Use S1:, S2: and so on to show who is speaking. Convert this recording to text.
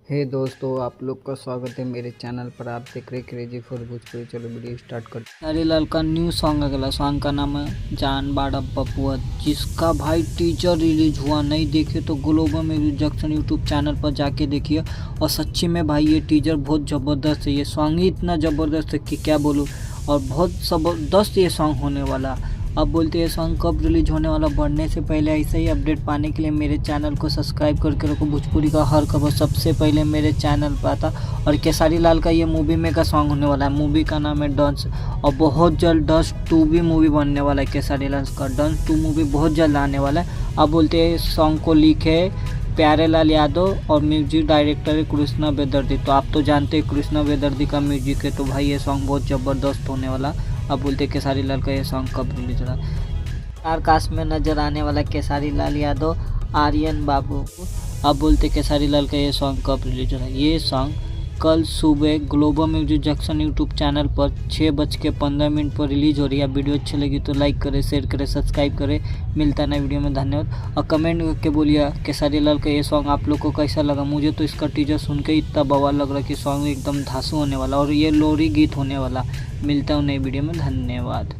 S1: हे दोस्तों, आप लोग का स्वागत है मेरे चैनल पर। आप देख रहे क्रेजी फॉर भोजपुरी। चलो वीडियो स्टार्ट करते हैं।
S2: हरी लाल का न्यू सॉन्ग अगला सॉन्ग का नाम है जान बाड़ा बपुआ, जिसका भाई टीजर रिलीज हुआ। नहीं देखे तो global music junction YouTube channel पर जाके देखिए। और सच्ची में भाई ये टीजर बहुत ज़बरदस्त है। ये सॉन्ग ही इतना ज़बरदस्त है कि क्या बोलूँ। और बहुत ज़बरदस्त ये सॉन्ग होने वाला। अब बोलते हैं सॉन्ग कब रिलीज होने वाला। बढ़ने से पहले ऐसे ही अपडेट पाने के लिए मेरे चैनल को सब्सक्राइब करके रखो। भोजपुरी का हर खबर सबसे पहले मेरे चैनल पर आता। और केसारी लाल का ये मूवी में का सॉन्ग होने वाला है। मूवी का नाम है डंस। और बहुत जल्द डंस 2 भी मूवी बनने वाला है। केसारी लाल का डंस 2 मूवी बहुत जल्द आने वाला है। अब बोलते हैं सॉन्ग को लिखे प्यारे लाल यादव और म्यूजिक डायरेक्टर है कृष्णा बेदर्दी। तो आप तो जानते हैं कृष्णा बेदर्दी का म्यूजिक है, तो भाई ये सॉन्ग बहुत ज़बरदस्त होने वाला। अब बोलते हैं केसारी लाल का ये सॉन्ग कब रिलीज हो रहा है। स्टार कास्ट में नजर आने वाला केसारी लाल यादव, आर्यन बाबू। अब बोलते केसारी लाल का ये सॉन्ग कब रिलीज हो रहा है। ये सॉन्ग कल सुबह global music junction YouTube channel पर 6:15 पर रिलीज हो रही है। वीडियो अच्छी लगी तो लाइक करें, शेयर करें, सब्सक्राइब करें। मिलता है नए वीडियो में, धन्यवाद। और कमेंट करके बोलिए केसारी लाल का ये सॉन्ग आप लोग को कैसा लगा। मुझे तो इसका टीजर सुन के इतना बवाल लग रहा है कि सॉन्ग एकदम धांसू होने वाला और ये लोरी गीत होने वाला। मिलता हूँ नई वीडियो में, धन्यवाद।